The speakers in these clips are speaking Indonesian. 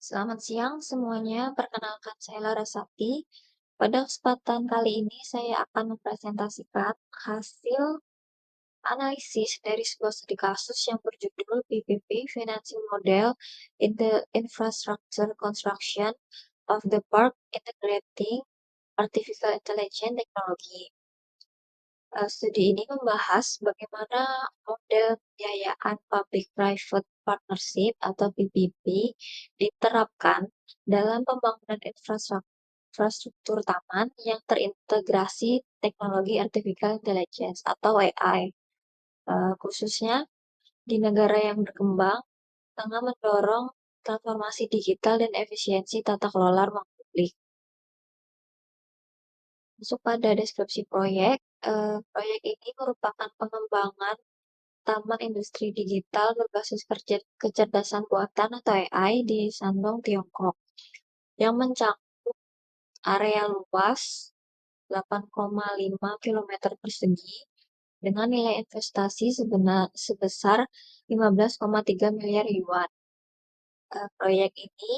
Selamat siang semuanya, perkenalkan saya Larasati. Pada kesempatan kali ini saya akan mempresentasikan hasil analisis dari sebuah studi kasus yang berjudul PPP Financing Model in the Infrastructure Construction of the Park Integrating Artificial Intelligence Technology. Studi ini membahas bagaimana model pembiayaan Public-Private Partnership atau PPP diterapkan dalam pembangunan infrastruktur taman yang terintegrasi teknologi Artificial Intelligence atau AI, khususnya di negara yang berkembang tengah mendorong transformasi digital dan efisiensi tata kelola ruang publik. Masuk pada deskripsi proyek, proyek ini merupakan pengembangan Taman Industri Digital berbasis kecerdasan buatan atau AI di Shandong, Tiongkok, yang mencakup area luas 8,5 km persegi dengan nilai investasi sebesar 15,3 miliar yuan. Proyek ini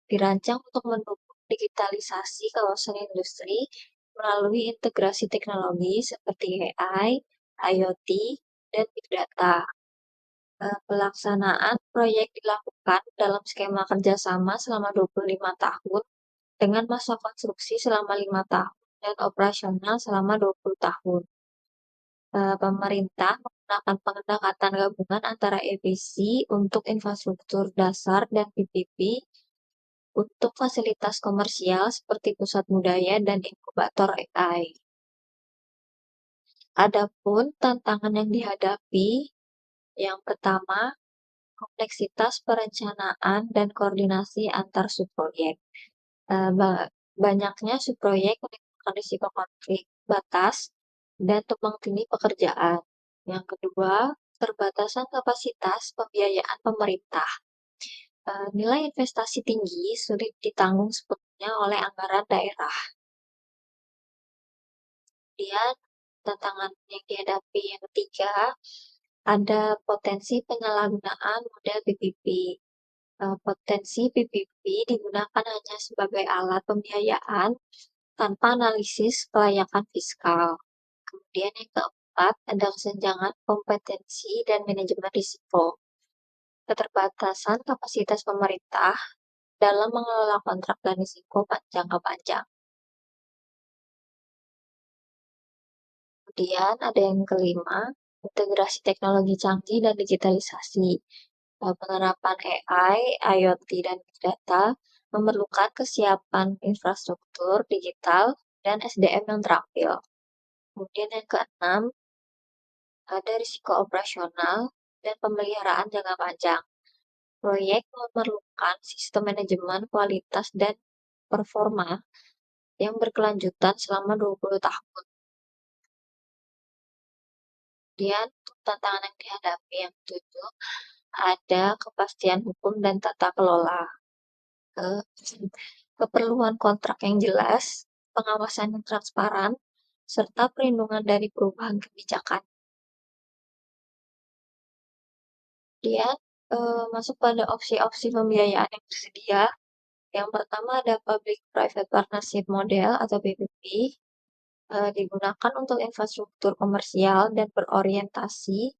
dirancang untuk mendukung digitalisasi kawasan industri melalui integrasi teknologi seperti AI, IoT, dan Big Data. Pelaksanaan proyek dilakukan dalam skema kerjasama selama 25 tahun dengan masa konstruksi selama 5 tahun dan operasional selama 20 tahun. Pemerintah menggunakan pendekatan gabungan antara EPC untuk infrastruktur dasar dan PPP untuk fasilitas komersial seperti pusat budaya dan inkubator AI. Adapun tantangan yang dihadapi, yang pertama, kompleksitas perencanaan dan koordinasi antar subproyek. Banyaknya subproyek menimbulkan risiko konflik batas dan tumpang tindih pekerjaan. Yang kedua, keterbatasan kapasitas pembiayaan pemerintah. Nilai investasi tinggi sulit ditanggung sepenuhnya oleh anggaran daerah. Kemudian, tantangan yang dihadapi yang ketiga, ada potensi penyalahgunaan model PPP. Potensi PPP digunakan hanya sebagai alat pembiayaan tanpa analisis kelayakan fiskal. Kemudian yang keempat, ada kesenjangan kompetensi dan manajemen risiko. Keterbatasan kapasitas pemerintah dalam mengelola kontrak dan risiko jangka panjang. Kemudian ada yang kelima, integrasi teknologi canggih dan digitalisasi. Penerapan AI, IoT, dan Big Data memerlukan kesiapan infrastruktur digital dan SDM yang terampil. Kemudian yang keenam, ada risiko operasional dan pemeliharaan jangka panjang. Proyek memerlukan sistem manajemen kualitas dan performa yang berkelanjutan selama 20 tahun. Kemudian, tantangan yang dihadapi yang ketujuh, ada kepastian hukum dan tata kelola. Keperluan kontrak yang jelas, pengawasan yang transparan, serta perlindungan dari perubahan kebijakan. Kemudian, masuk pada opsi-opsi pembiayaan yang tersedia. Yang pertama ada Public-Private Partnership Model atau PPP, digunakan untuk infrastruktur komersial dan berorientasi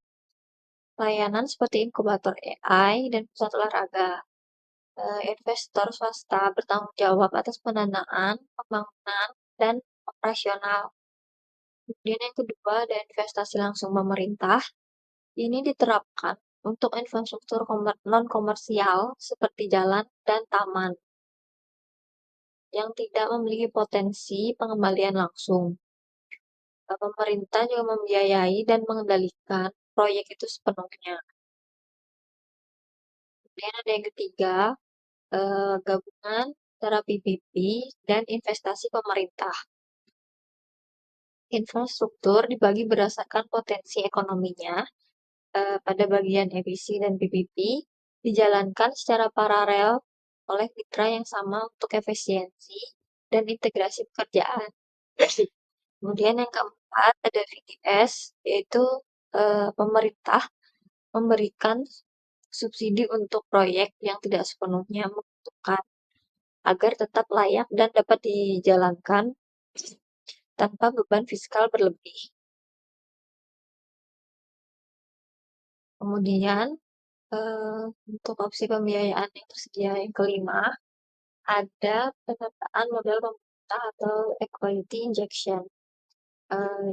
layanan seperti inkubator AI dan pusat olahraga. Investor swasta bertanggung jawab atas pendanaan, pembangunan, dan operasional. Kemudian yang kedua ada investasi langsung pemerintah. Ini diterapkan untuk infrastruktur non-komersial seperti jalan dan taman yang tidak memiliki potensi pengembalian langsung. Pemerintah juga membiayai dan mengendalikan proyek itu sepenuhnya. Kemudian ada yang ketiga, gabungan antara PPP dan investasi pemerintah. Infrastruktur dibagi berdasarkan potensi ekonominya. Pada bagian EPC dan PPP dijalankan secara paralel oleh mitra yang sama untuk efisiensi dan integrasi pekerjaan. Kemudian yang keempat ada VTS, yaitu pemerintah memberikan subsidi untuk proyek yang tidak sepenuhnya menguntungkan agar tetap layak dan dapat dijalankan tanpa beban fiskal berlebih. Kemudian, untuk opsi pembiayaan yang tersedia yang kelima, ada penyertaan modal pemerintah atau equity injection.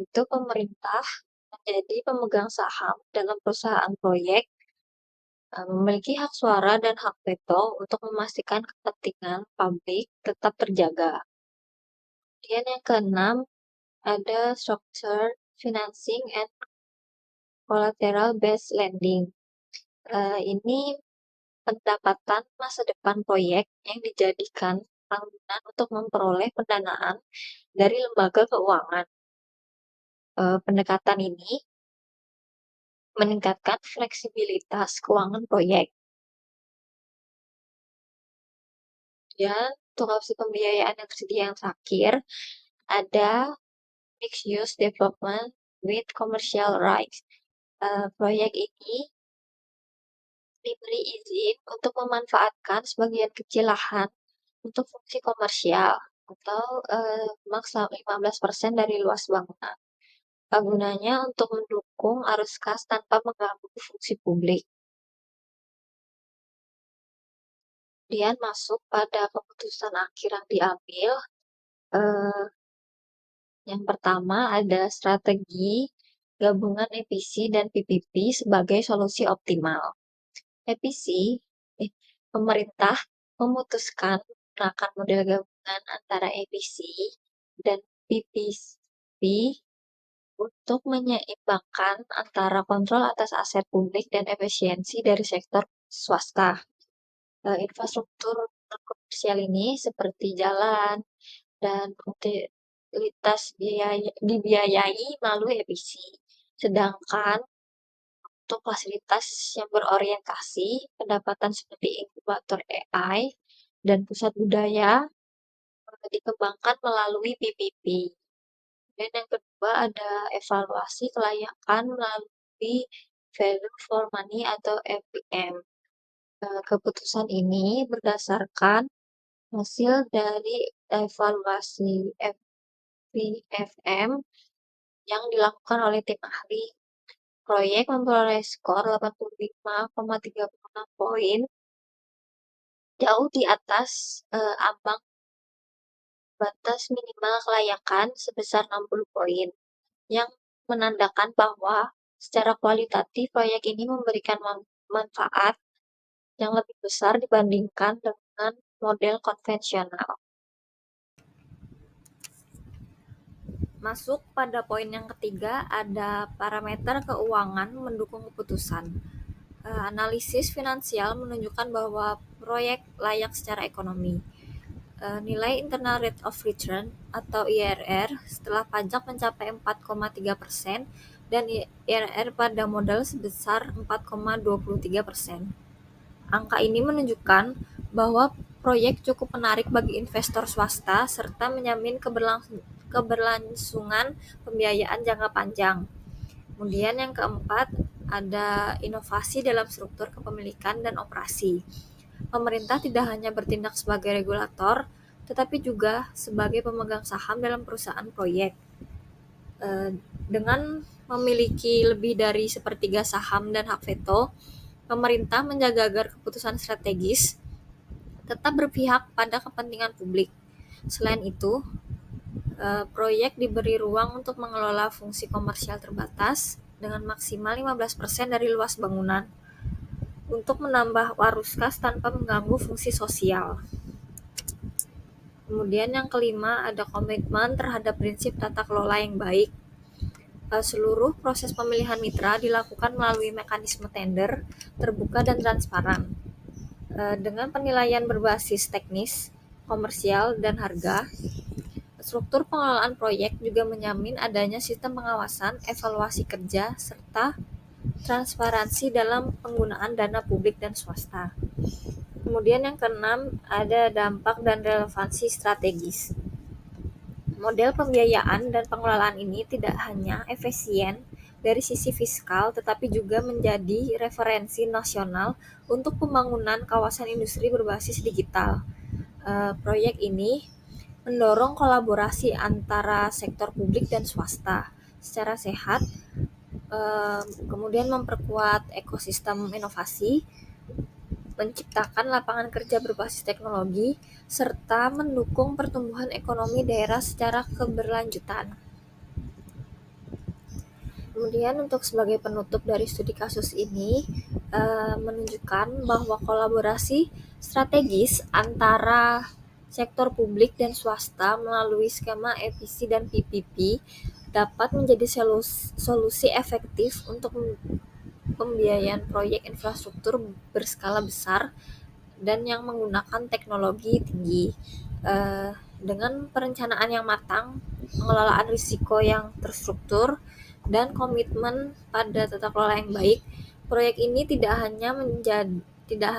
Itu pemerintah menjadi pemegang saham dalam perusahaan proyek, memiliki hak suara dan hak veto untuk memastikan kepentingan publik tetap terjaga. Kemudian yang keenam, ada structured financing and collateral based lending. Ini pendapatan masa depan proyek yang dijadikan tanggungan untuk memperoleh pendanaan dari lembaga keuangan. Pendekatan ini meningkatkan fleksibilitas keuangan proyek. Dan untuk opsi pembiayaan yang tersedia yang terakhir, ada mixed use development with commercial rights. Proyek ini diberi izin untuk memanfaatkan sebagian kecil lahan untuk fungsi komersial atau maks 15% dari luas bangunan. Gunanya untuk mendukung arus kas tanpa mengganggu fungsi publik. Kemudian masuk pada keputusan akhir yang diambil. Yang pertama ada strategi gabungan EPC dan PPP sebagai solusi optimal. EPC, pemerintah memutuskan menggunakan model gabungan antara EPC dan PPP untuk menyeimbangkan antara kontrol atas aset publik dan efisiensi dari sektor swasta. Infrastruktur komersial ini seperti jalan dan utilitas dibiayai melalui EPC. Sedangkan untuk fasilitas yang berorientasi pendapatan seperti inkubator AI dan pusat budaya dikembangkan melalui PPP. Dan yang kedua ada evaluasi kelayakan melalui value for money atau FVM. Keputusan ini berdasarkan hasil dari evaluasi FVFM yang dilakukan oleh tim ahli. Proyek memperoleh skor 85,36 poin, jauh di atas ambang batas minimal kelayakan sebesar 60 poin, yang menandakan bahwa secara kualitatif proyek ini memberikan manfaat yang lebih besar dibandingkan dengan model konvensional. Masuk pada poin yang ketiga, ada parameter keuangan mendukung keputusan. Analisis finansial menunjukkan bahwa proyek layak secara ekonomi. Nilai internal rate of return atau IRR setelah pajak mencapai 4,3% dan IRR pada modal sebesar 4,23%. Angka ini menunjukkan bahwa proyek cukup menarik bagi investor swasta serta menjamin keberlangsungan pembiayaan jangka panjang. Kemudian yang keempat, ada inovasi dalam struktur kepemilikan dan operasi. Pemerintah tidak hanya bertindak sebagai regulator, tetapi juga sebagai pemegang saham dalam perusahaan proyek. Dengan memiliki lebih dari sepertiga saham dan hak veto, pemerintah menjaga agar keputusan strategis tetap berpihak pada kepentingan publik. Selain itu, proyek diberi ruang untuk mengelola fungsi komersial terbatas dengan maksimal 15% dari luas bangunan untuk menambah arus kas tanpa mengganggu fungsi sosial. Kemudian yang kelima ada komitmen terhadap prinsip tata kelola yang baik. Seluruh proses pemilihan mitra dilakukan melalui mekanisme tender, terbuka dan transparan. Dengan penilaian berbasis teknis, komersial, dan harga, struktur pengelolaan proyek juga menjamin adanya sistem pengawasan, evaluasi kerja, serta transparansi dalam penggunaan dana publik dan swasta. Kemudian yang keenam, ada dampak dan relevansi strategis. Model pembiayaan dan pengelolaan ini tidak hanya efisien, dari sisi fiskal, tetapi juga menjadi referensi nasional untuk pembangunan kawasan industri berbasis digital. Proyek ini mendorong kolaborasi antara sektor publik dan swasta secara sehat, kemudian memperkuat ekosistem inovasi, menciptakan lapangan kerja berbasis teknologi, serta mendukung pertumbuhan ekonomi daerah secara keberlanjutan. Kemudian untuk sebagai penutup dari studi kasus ini, menunjukkan bahwa kolaborasi strategis antara sektor publik dan swasta melalui skema EPC dan PPP dapat menjadi solusi efektif untuk pembiayaan proyek infrastruktur berskala besar dan yang menggunakan teknologi tinggi. Dengan perencanaan yang matang, pengelolaan risiko yang terstruktur, dan komitmen pada tata kelola yang baik, proyek ini tidak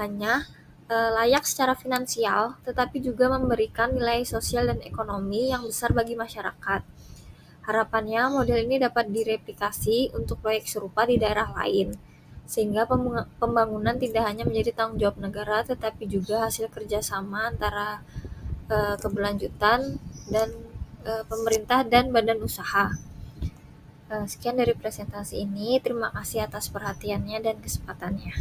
hanya layak secara finansial, tetapi juga memberikan nilai sosial dan ekonomi yang besar bagi masyarakat. Harapannya model ini dapat direplikasi untuk proyek serupa di daerah lain, sehingga pembangunan tidak hanya menjadi tanggung jawab negara, tetapi juga hasil kerjasama antara keberlanjutan dan pemerintah dan badan usaha. Sekian dari presentasi ini. Terima kasih atas perhatiannya dan kesempatannya.